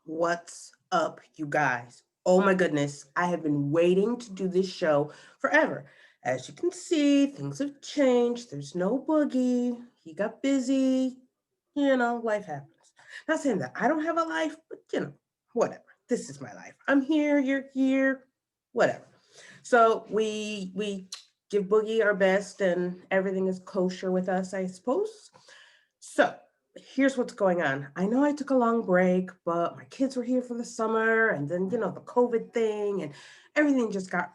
What's up, you guys? Oh my goodness, I have been waiting to do this show forever. As you can see, things have changed. There's no Boogie. He got busy. Life happens. Not saying that I don't have a life, but whatever. This is my life. I'm here, you're here, whatever. So we give Boogie our best and everything is kosher with us, I suppose. So here's what's going on. I know I took a long break, but my kids were here for the summer and then, the COVID thing and everything just got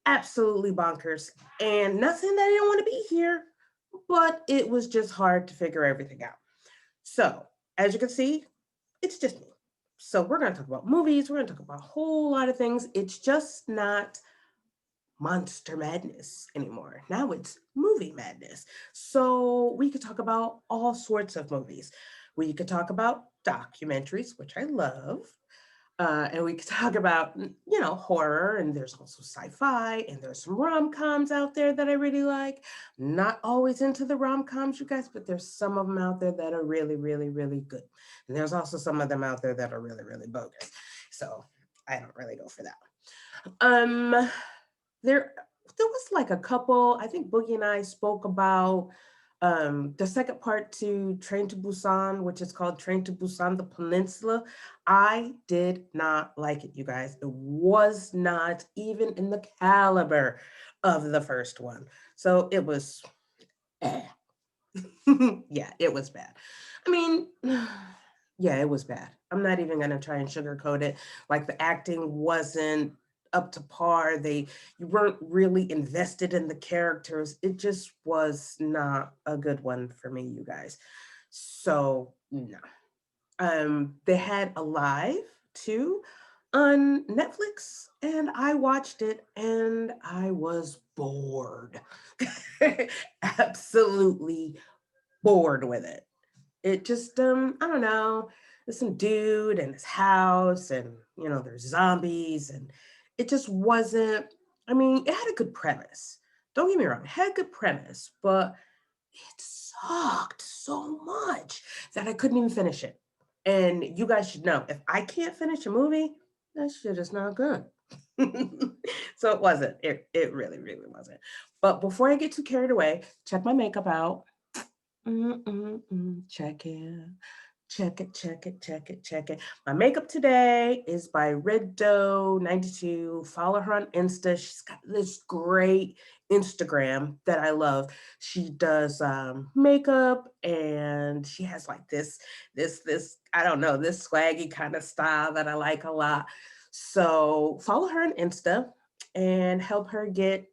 absolutely bonkers. And not saying that I didn't want to be here, but it was just hard to figure everything out. So, as you can see, it's just me. So, we're going to talk about movies. We're going to talk about a whole lot of things. It's just not monster madness anymore. Now it's movie madness. So we could talk about all sorts of movies. We could talk about documentaries, which I love. And we could talk about, horror, and there's also sci-fi, and there's some rom-coms out there that I really like. Not always into the rom-coms, you guys, but there's some of them out there that are really, really, really good. And there's also some of them out there that are really, really bogus. So I don't really go for that. Um, there was like a couple. I think Boogie and I spoke about the second part to Train to Busan, which is called Train to Busan: The Peninsula. I did not like it, you guys. It was not even in the caliber of the first one. So it was eh. Yeah, it was bad. I mean, yeah, it was bad. I'm not even gonna try and sugarcoat it. Like the acting wasn't up to par. You weren't really invested in the characters. It just was not a good one for me, you guys. So no. They had Alive too on Netflix, and I watched it and I was bored. Absolutely bored with it. It just I don't know, there's some dude and his house and there's zombies and it just wasn't. I mean, it had a good premise. Don't get me wrong, it had a good premise, but it sucked so much that I couldn't even finish it. And you guys should know, if I can't finish a movie, that shit is not good. So it wasn't. It really, really wasn't. But before I get too carried away, check my makeup out. Check it. Check it, check it, check it, check it. My makeup today is by Red Doe 92. Follow her on Insta. She's got this great Instagram that I love. She does makeup and she has like this, I don't know, this swaggy kind of style that I like a lot. So follow her on Insta and help her get,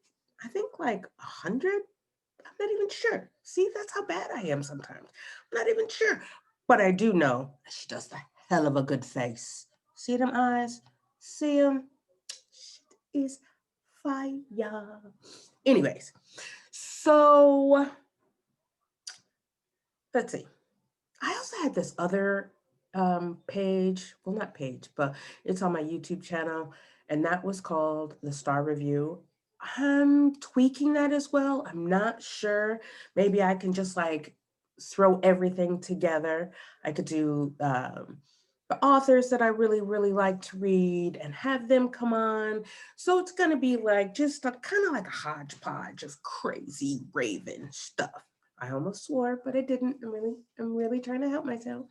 I think like 100. I'm not even sure. See, that's how bad I am sometimes. I'm not even sure. But I do know she does a hell of a good face. See them eyes? See them? Shit is fire. Anyways, so let's see. I also had this other page, well, not page, but it's on my YouTube channel, and that was called The Star Review. I'm tweaking that as well. I'm not sure. Maybe I can just like throw everything together. I could do the authors that I really, really like to read and have them come on. So it's going to be like just a kind of like a hodgepodge of crazy Raven stuff. I almost swore, but I didn't. I'm really trying to help myself.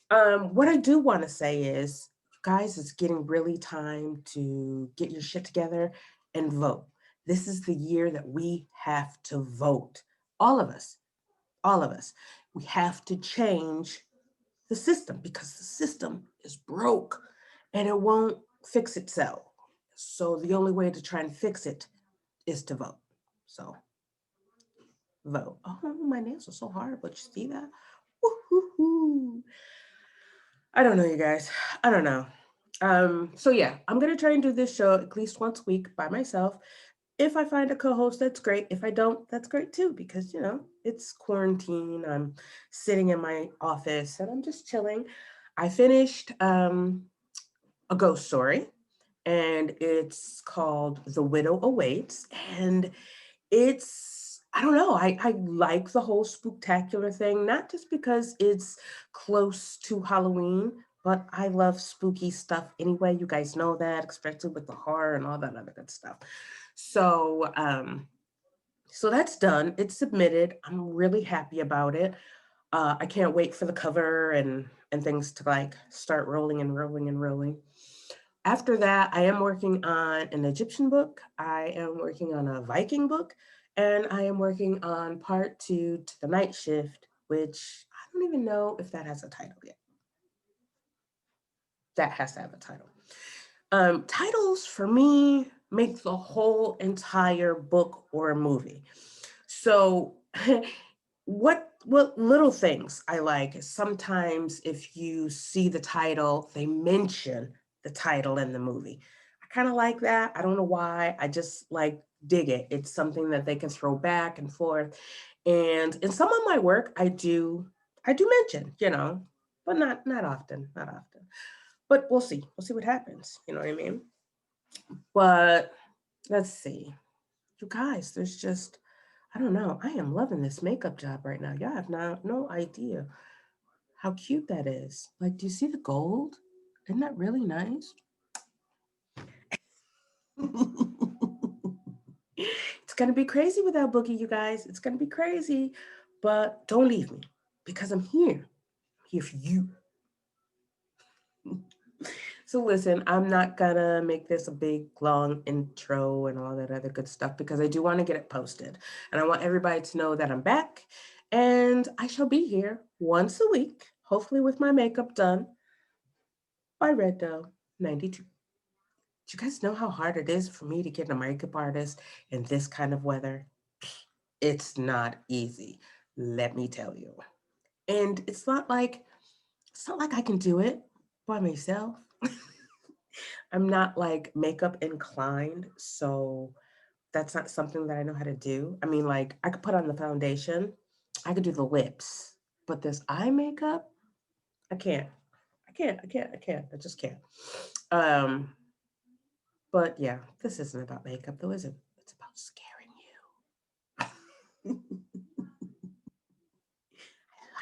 What I do want to say is, guys, it's getting really time to get your shit together and vote. This is the year that we have to vote. All of us, all of us. We have to change the system because the system is broke and it won't fix itself. So the only way to try and fix it is to vote. So vote. Oh, my nails are so hard, but you see that? Woo-hoo-hoo. I don't know, you guys. I don't know. So yeah, I'm gonna try and do this show at least once a week by myself. If I find a co-host, that's great. If I don't, that's great too, because it's quarantine. I'm sitting in my office and I'm just chilling. I finished a ghost story, and it's called The Widow Awaits. And I don't know, I like the whole spooktacular thing, not just because it's close to Halloween, but I love spooky stuff anyway. You guys know that, especially with the horror and all that other good stuff. So, so that's done. It's submitted. I'm really happy about it. I can't wait for the cover and things to like start rolling and rolling and rolling. After that, I am working on an Egyptian book. I am working on a Viking book, and I am working on part two to the night shift, which I don't even know if that has a title yet. That has to have a title. Titles for me make the whole entire book or a movie. So what little things I like is sometimes if you see the title, they mention the title in the movie. I kind of like that. I don't know why. I just like dig it. It's something that they can throw back and forth. And in some of my work, I do mention, but not often, not often. But we'll see. We'll see what happens. You know what I mean? But let's see. You guys, there's just I don't know. I am loving this makeup job right now. Y'all have no idea how cute that is. Like, do you see the gold? Isn't that really nice? It's gonna be crazy without Boogie, you guys. It's gonna be crazy. But don't leave me because I'm here. I'm here for you. So listen, I'm not gonna make this a big long intro and all that other good stuff because I do want to get it posted. And I want everybody to know that I'm back and I shall be here once a week, hopefully with my makeup done by Red Doe 92. Do you guys know how hard it is for me to get a makeup artist in this kind of weather? It's not easy, let me tell you. And it's not like I can do it by myself. I'm not like makeup inclined, so that's not something that I know how to do. I mean, like I could put on the foundation, I could do the lips, but this eye makeup, I can't. I can't. I just can't. Um, but yeah, this isn't about makeup though, is it? It's about scaring you. I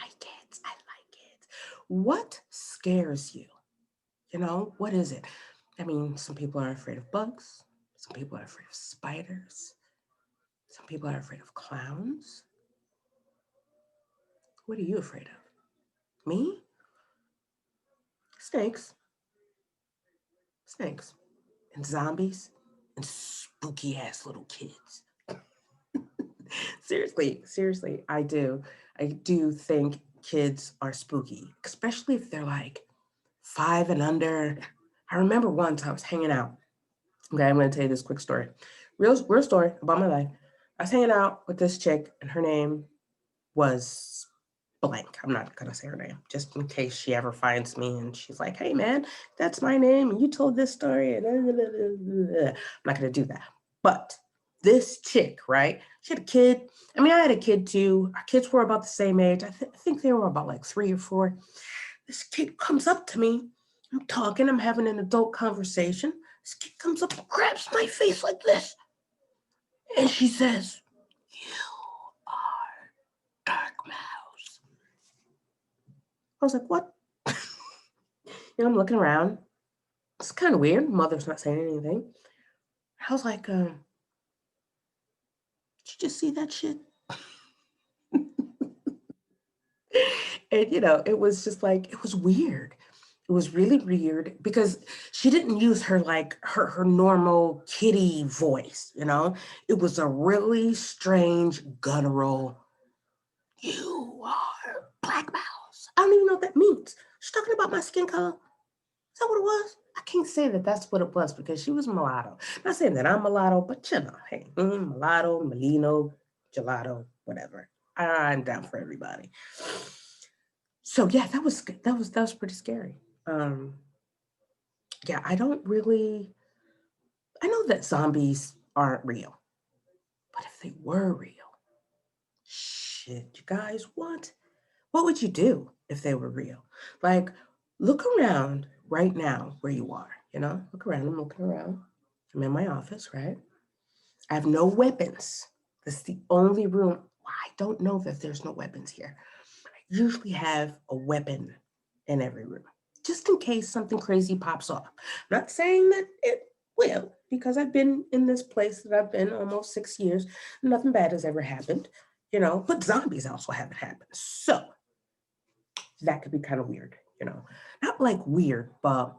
like it. I like it. What scares you? What is it? I mean, some people are afraid of bugs. Some people are afraid of spiders. Some people are afraid of clowns. What are you afraid of? Me? Snakes. Snakes. And zombies. And spooky ass little kids. Seriously, I do. I do think kids are spooky, especially if they're like 5 and under. I remember once I was hanging out. Okay, I'm going to tell you this quick story. Real story about my life. I was hanging out with this chick, and her name was blank. I'm not gonna say her name, just in case she ever finds me and she's like, "Hey, man, that's my name, and you told this story." And I'm not gonna do that. But this chick, right? She had a kid. I mean, I had a kid too. Our kids were about the same age. I think they were about like 3 or 4. This kid comes up to me. I'm talking. I'm having an adult conversation. This kid comes up and grabs my face like this, and she says, "You are Dark Mouse." I was like, "What?" I'm looking around. It's kind of weird. Mother's not saying anything. I was like, did you just see that shit? And it was just like it was weird. It was really weird because she didn't use her normal kitty voice. It was a really strange guttural. You are Black Mouse. I don't even know what that means. She's talking about my skin color. Is that what it was? I can't say that that's what it was because she was mulatto. Not saying that I'm mulatto, but hey, mulatto, melino, gelato, whatever. I'm down for everybody. So yeah, that was pretty scary. Um, yeah, I don't really. I know that zombies aren't real, but if they were real, shit, you guys, what? What would you do if they were real? Like, look around right now where you are. Look around. I'm looking around. I'm in my office, right? I have no weapons. That's the only room. I don't know that there's no weapons here. I usually have a weapon in every room. just in case something crazy pops off. I'm not saying that it will, because I've been in this place that I've been almost 6 years. Nothing bad has ever happened, but zombies also haven't happened. So that could be kind of weird, not like weird, but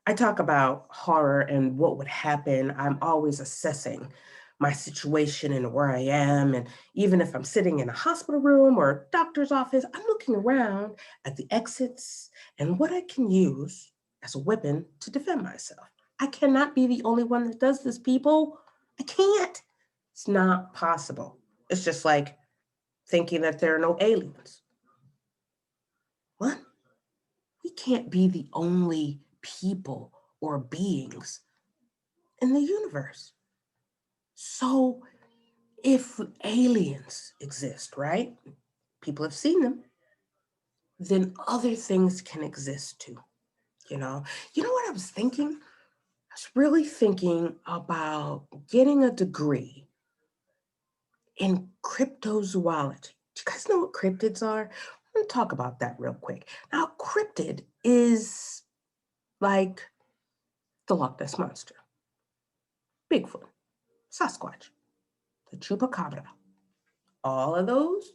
I talk about horror and what would happen. I'm always assessing my situation and where I am. And even if I'm sitting in a hospital room or a doctor's office, I'm looking around at the exits and what I can use as a weapon to defend myself. I cannot be the only one that does this, people. I can't. It's not possible. It's just like thinking that there are no aliens. What? We can't be the only people or beings in the universe. So if aliens exist, right? People have seen them, then other things can exist too. You know, you know what I was thinking? I was really thinking about getting a degree in cryptozoology. Do you guys know what cryptids are? I'm gonna talk about that real quick. Now, cryptid is like the Loch Ness Monster, Bigfoot, Sasquatch, the Chupacabra. All of those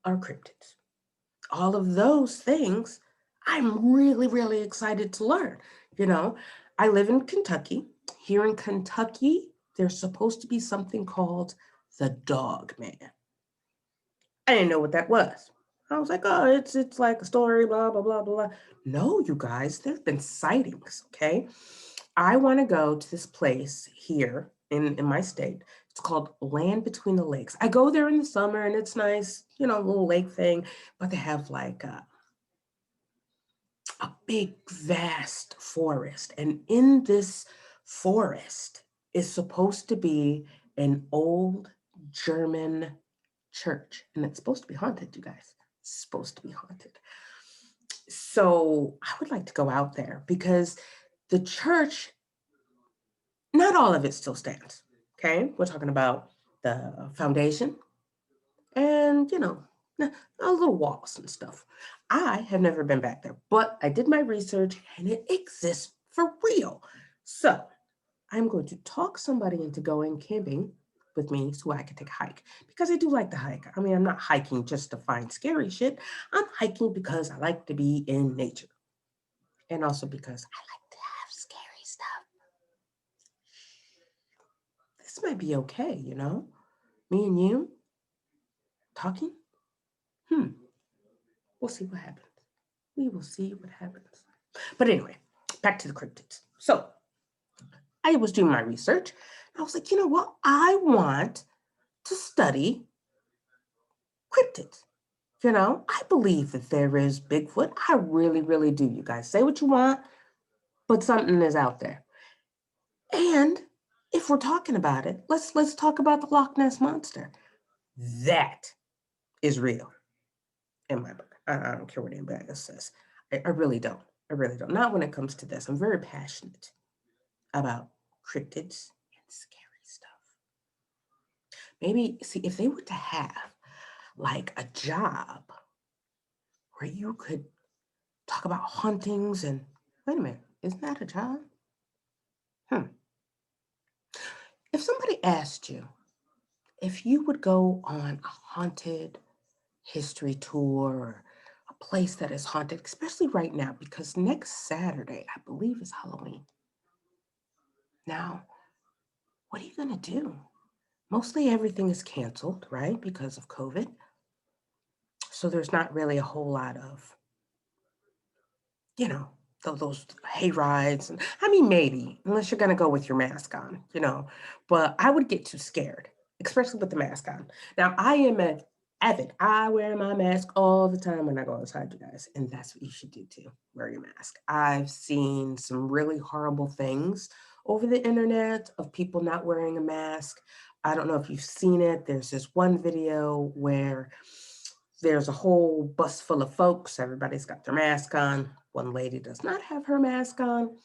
are cryptids. All of those things I'm really, really excited to learn. You know, I live in Kentucky. Here in Kentucky, there's supposed to be something called the dog man. I didn't know what that was. I was like, oh, it's like a story, blah, blah, blah, blah. No, you guys, there have been sightings, okay? I want to go to this place here in my state. It's called Land Between the Lakes. I go there in the summer and it's nice, a little lake thing, but they have like a big, vast forest. And in this forest is supposed to be an old German church. And it's supposed to be haunted, you guys. It's supposed to be haunted. So I would like to go out there because the church, not all of it still stands. Okay. We're talking about the foundation and, little walls and stuff. I have never been back there, but I did my research and it exists for real. So I'm going to talk somebody into going camping with me so I can take a hike because I do like to hike. I mean, I'm not hiking just to find scary shit. I'm hiking because I like to be in nature and also because I like to have scary stuff. This might be okay, Me and you talking. Hmm. We'll see what happens. We will see what happens. But anyway, back to the cryptids. So I was doing my research. I was like, you know what? I want to study cryptids. I believe that there is Bigfoot. I really, really do. You guys say what you want, but something is out there. And if we're talking about it, let's talk about the Loch Ness monster. That is real in my book. I don't care what anybody else says. I really don't. I really don't. Not when it comes to this. I'm very passionate about cryptids and scary stuff. Maybe see if they were to have like a job where you could talk about hauntings and wait a minute, isn't that a job? Hmm. If somebody asked you if you would go on a haunted history tour or a place that is haunted, especially right now, because next Saturday, I believe, is Halloween. Now, what are you going to do? Mostly everything is canceled, right, because of COVID. So there's not really a whole lot of, you know, those hay rides. And, I mean, maybe, unless you're going to go with your mask on, but I would get too scared, especially with the mask on. Now, I am an avid. I wear my mask all the time when I go outside, you guys. And that's what you should do too. Wear your mask. I've seen some really horrible things over the internet of people not wearing a mask. I don't know if you've seen it. There's this one video where there's a whole bus full of folks. Everybody's got their mask on. One lady does not have her mask on.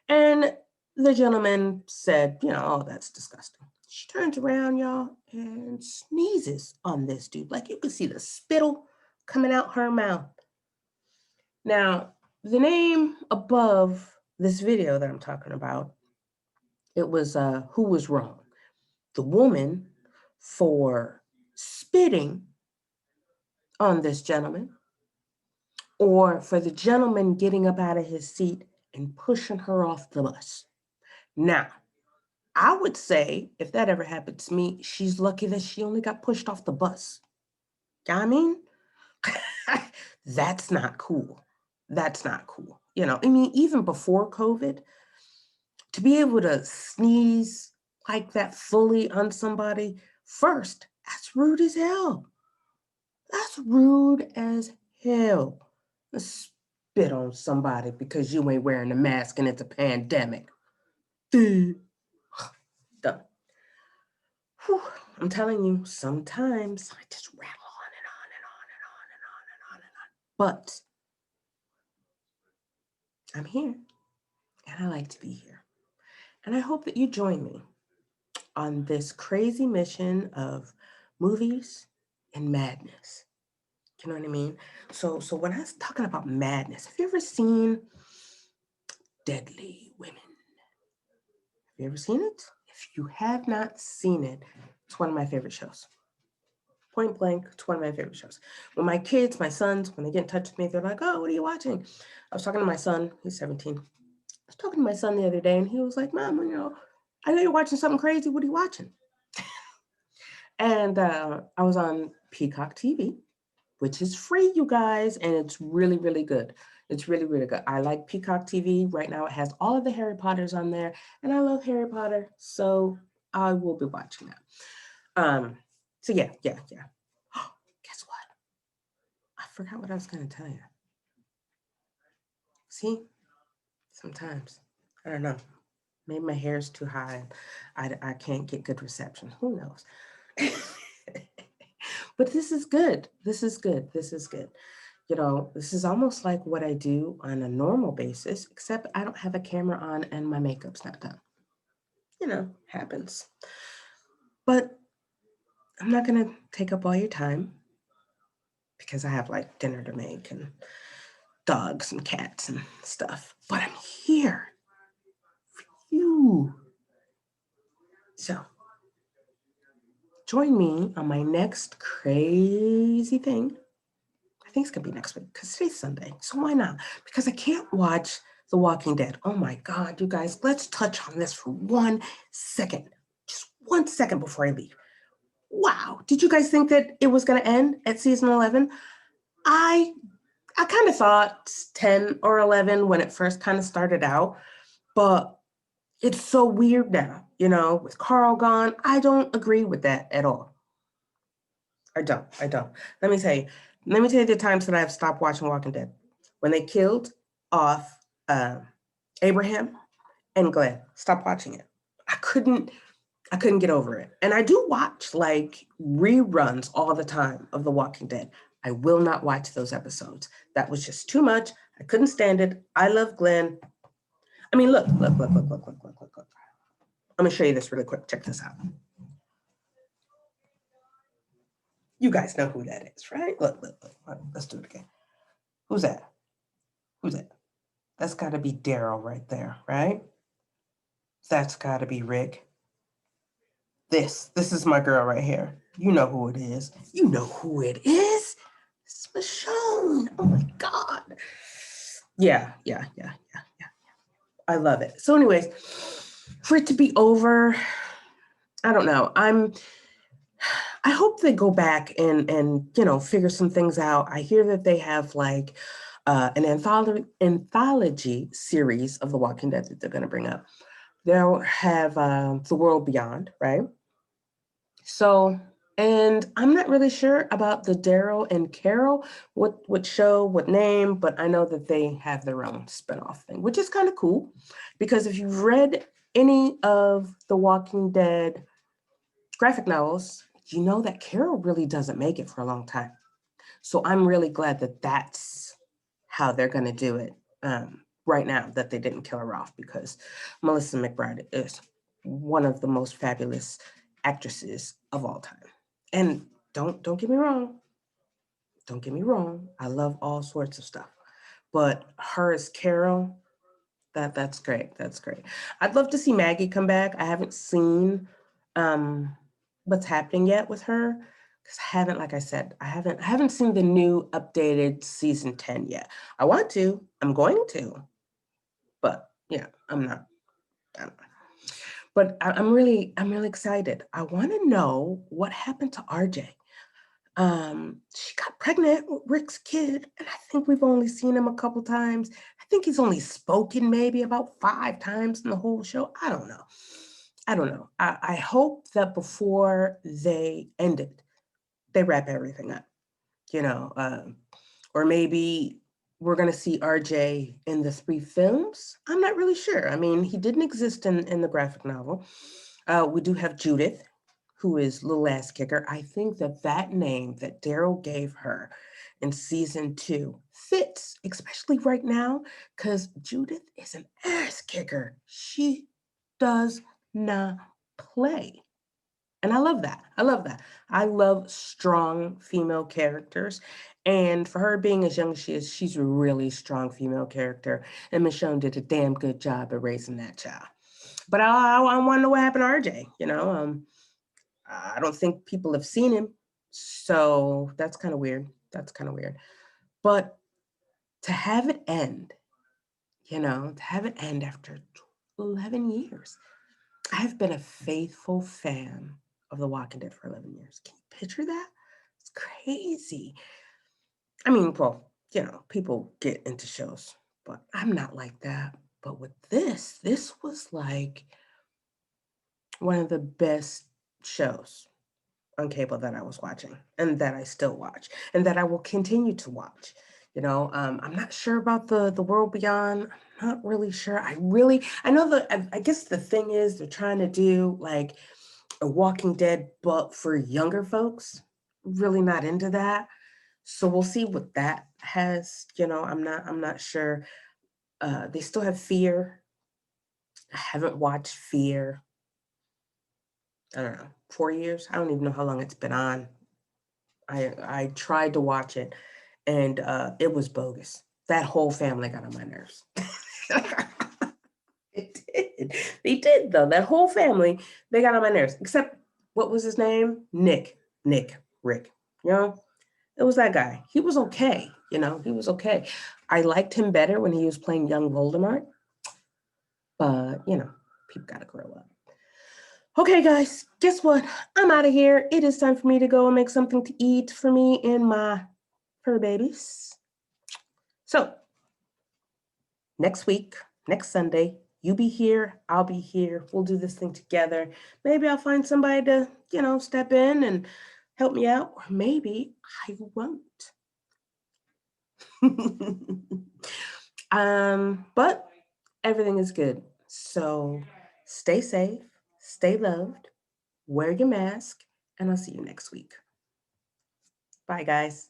And the gentleman said, oh, that's disgusting. She turns around, y'all, and sneezes on this dude. Like you could see the spittle coming out her mouth. Now, the name above this video that I'm talking about, it was Who Was Wrong? The woman for spitting on this gentleman, or for the gentleman getting up out of his seat and pushing her off the bus. Now, I would say if that ever happened to me, she's lucky that she only got pushed off the bus. I mean, that's not cool. That's not cool. I mean, even before COVID, to be able to sneeze like that fully on somebody, first, that's rude as hell. That's rude as hell. Spit on somebody because you ain't wearing a mask and it's a pandemic. Done. Whew. I'm telling you, sometimes I just rattle on and on and on and on and on and on and on. But I'm here and I like to be here. And I hope that you join me on this crazy mission of movies and madness. You know what I mean? So when I was talking about madness, have you ever seen Deadly Women? Have you ever seen it? If you have not seen it, it's one of my favorite shows. Point blank, it's one of my favorite shows. When my kids, my sons, when they get in touch with me, they're like, oh, what are you watching? I was talking to my son, he's 17. I was talking to my son the other day and he was like, Mom, I know you're watching something crazy. What are you watching? And I was on Peacock TV, which is free, you guys, and it's really, really good. It's really, really good. I like Peacock TV. Right now it has all of the Harry Potters on there, and I love Harry Potter, so I will be watching that. So yeah. Guess what? I forgot what I was gonna tell you. See, sometimes, I don't know, maybe my hair's too high. I can't get good reception. Who knows? But this is good. This is good. This is good. This is almost like what I do on a normal basis, except I don't have a camera on and my makeup's not done. Happens. But I'm not going to take up all your time because I have like dinner to make and dogs and cats and stuff. But I'm here for you. So join me on my next crazy thing. I think it's gonna be next week because today's Sunday. So why not? Because I can't watch The Walking Dead. Oh my God, you guys, let's touch on this for 1 second. Just 1 second before I leave. Wow. Did you guys think that it was gonna end at season 11? I kind of thought 10 or 11 when it first kind of started out, but it's so weird now, with Carl gone. I don't agree with that at all. I don't. Let me tell you. Let me tell you the times that I've stopped watching Walking Dead. When they killed off Abraham and Glenn, stop watching it. I couldn't get over it. And I do watch like reruns all the time of The Walking Dead. I will not watch those episodes. That was just too much. I couldn't stand it. I love Glenn. I mean, look. I'm gonna show you this really quick. Check this out. You guys know who that is, right? Look. Let's do it again. Who's that? That's got to be Daryl right there, right? That's got to be Rick. This is my girl right here. You know who it is. It's Michonne. Oh my God. Yeah. I love it. So anyways, for it to be over, I don't know. I hope they go back and figure some things out. I hear that they have like an anthology series of The Walking Dead that they're going to bring up. They'll have The World Beyond, right? So, and I'm not really sure about the Daryl and Carol, what show, what name, but I know that they have their own spinoff thing, which is kind of cool because if you've read any of the Walking Dead graphic novels, you know that Carol really doesn't make it for a long time. So I'm really glad that that's how they're going to do it right now, that they didn't kill her off, because Melissa McBride is one of the most fabulous actresses of all time. And don't get me wrong. Don't get me wrong. I love all sorts of stuff. but her as Carol, that's great. That's great. I'd love to see Maggie come back. I haven't seen um what's happening yet with her because I haven't, like I said, I haven't seen the new updated season 10 yet. I want to. I'm going to, but yeah, I'm not. I don't know. But I'm really excited. I want to know what happened to RJ. She got pregnant with Rick's kid, and I think we've only seen him a couple times. I think he's only spoken maybe about 5 times in the whole show. I don't know. I don't know. I hope that before they end it, they wrap everything up, you know, or maybe we're going to see RJ in the 3 films. I'm not really sure. I mean, he didn't exist in the graphic novel. We do have Judith, who is Little Ass Kicker. I think that that name that Daryl gave her in season 2 fits, especially right now, because Judith is an ass kicker. She does not play. And I love that. I love that. I love strong female characters. And for her being as young as she is, she's a really strong female character. And Michonne did a damn good job at raising that child. But I want to know what happened to RJ. I don't think people have seen him. So that's kind of weird. That's kind of weird. But to have it end, to have it end after 11 years. I have been a faithful fan of The Walking Dead for 11 years. Can you picture that? It's crazy. I mean, well, people get into shows, but I'm not like that. But with this was like one of the best shows on cable that I was watching and that I still watch and that I will continue to watch. I'm not sure about the world beyond. I'm not really sure. I know that I guess the thing is they're trying to do like a Walking Dead, but for younger folks. Really not into that. So we'll see what that has. I'm not sure. They still have Fear. I haven't watched Fear. I don't know, 4 years. I don't even know how long it's been on. I tried to watch it, and it was bogus. That whole family got on my nerves. It did. They did though. That whole family, they got on my nerves. Except what was his name? Rick. You know, it was that guy. He was okay. He was okay. I liked him better when he was playing young Voldemort. But people gotta grow up. Okay, guys, guess what? I'm out of here. It is time for me to go and make something to eat for me and my fur babies. So, next week, next Sunday, you be here, I'll be here. We'll do this thing together. Maybe I'll find somebody to, step in and help me out, or maybe I won't. But everything is good. So, stay safe, stay loved, wear your mask, and I'll see you next week. Bye, guys.